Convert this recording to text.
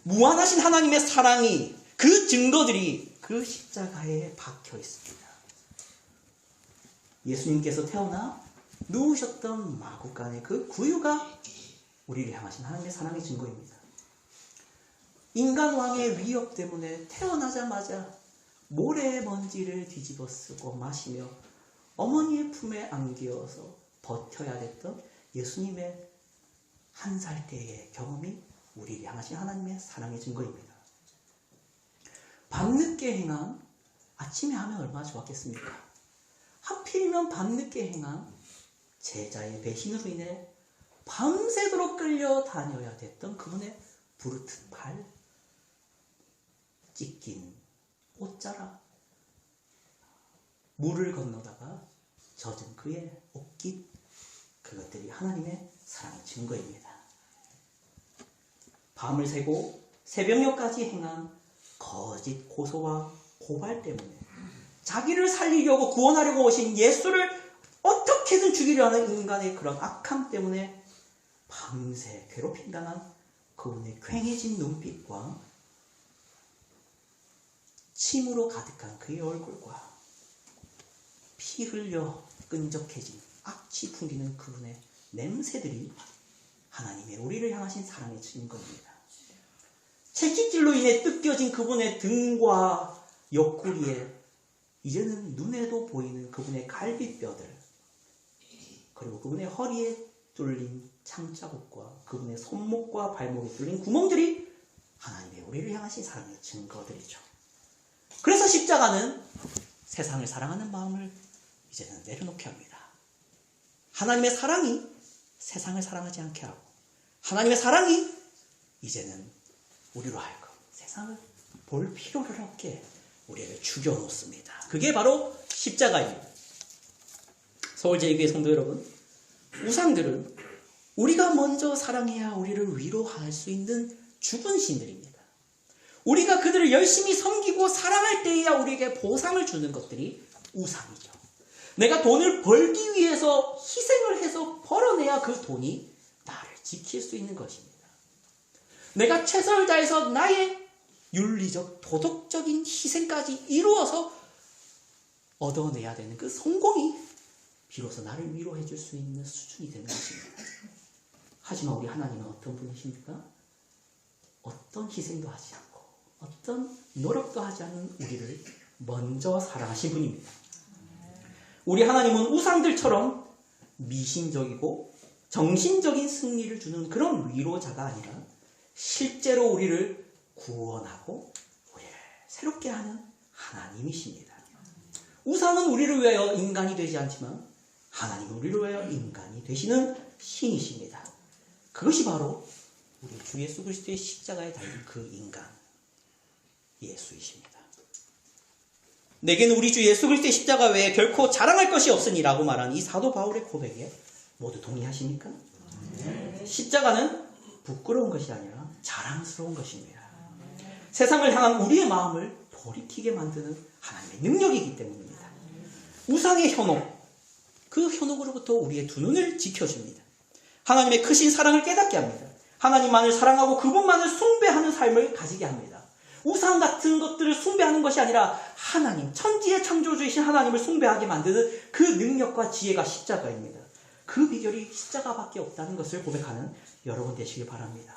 무한하신 하나님의 사랑이, 그 증거들이 그 십자가에 박혀 있습니다. 예수님께서 태어나 누우셨던 마구간의 그 구유가 우리를 향하신 하나님의 사랑의 증거입니다. 인간 왕의 위협 때문에 태어나자마자 모래먼지를 뒤집어 쓰고 마시며 어머니의 품에 안기어서 버텨야 됐던 예수님의 한 살 때의 경험이 우리를 향하신 하나님의 사랑의 증거입니다. 밤늦게 행한, 아침에 하면 얼마나 좋았겠습니까? 하필이면 밤늦게 행한 제자의 배신으로 인해 밤새도록 끌려다녀야 됐던 그분의 부르튼 팔, 찢긴 옷자락, 물을 건너다가 젖은 그의 옷깃, 그것들이 하나님의 사랑의 증거입니다. 밤을 새고 새벽녘까지 행한 거짓 고소와 고발 때문에 자기를 살리려고 구원하려고 오신 예수를 어떻게든 죽이려 하는 인간의 그런 악함 때문에 밤새 괴롭힘당한 그분의 퀭해진 눈빛과 침으로 가득한 그의 얼굴과 피 흘려 끈적해진 악취 풍기는 그분의 냄새들이 하나님의 우리를 향하신 사랑의 증거입니다. 채찍질로 인해 뜯겨진 그분의 등과 옆구리에 이제는 눈에도 보이는 그분의 갈비뼈들, 그리고 그분의 허리에 뚫린 창자국과 그분의 손목과 발목에 뚫린 구멍들이 하나님의 우리를 향하신 사랑의 증거들이죠. 그래서 십자가는 세상을 사랑하는 마음을 이제는 내려놓게 합니다. 하나님의 사랑이 세상을 사랑하지 않게 하고, 하나님의 사랑이 이제는 우리로 하여금 세상을 볼 필요를 없게 우리를 죽여놓습니다. 그게 바로 십자가입니다. 서울제일교회 성도 여러분, 우상들은 우리가 먼저 사랑해야 우리를 위로할 수 있는 죽은 신들입니다. 우리가 그들을 열심히 섬기고 사랑할 때에야 우리에게 보상을 주는 것들이 우상이죠. 내가 돈을 벌기 위해서 희생을 해서 벌어내야 그 돈이 나를 지킬 수 있는 것입니다. 내가 최선을 다해서 나의 윤리적, 도덕적인 희생까지 이루어서 얻어내야 되는 그 성공이 비로소 나를 위로해 줄 수 있는 수준이 되는 것입니다. 하지만 우리 하나님은 어떤 분이십니까? 어떤 희생도 하지 않고 어떤 노력도 하지 않는 우리를 먼저 사랑하신 분입니다. 우리 하나님은 우상들처럼 미신적이고 정신적인 승리를 주는 그런 위로자가 아니라 실제로 우리를 구원하고 우리를 새롭게 하는 하나님이십니다. 우상은 우리를 위하여 인간이 되지 않지만 하나님은 우리를 위하여 인간이 되시는 신이십니다. 그것이 바로 우리 주 예수 그리스도의 십자가에 달린 그 인간 예수이십니다. 내게는 우리 주 예수 그리스도의 십자가 외에 결코 자랑할 것이 없으니라고 말한 이 사도 바울의 고백에 모두 동의하십니까? 십자가는 부끄러운 것이 아니라 자랑스러운 것입니다. 세상을 향한 우리의 마음을 돌이키게 만드는 하나님의 능력이기 때문입니다. 우상의 현혹, 그 현혹으로부터 우리의 두 눈을 지켜줍니다. 하나님의 크신 사랑을 깨닫게 합니다. 하나님만을 사랑하고 그분만을 숭배하는 삶을 가지게 합니다. 우상 같은 것들을 숭배하는 것이 아니라 하나님, 천지의 창조주이신 하나님을 숭배하게 만드는 그 능력과 지혜가 십자가입니다. 그 비결이 십자가밖에 없다는 것을 고백하는 여러분 되시길 바랍니다.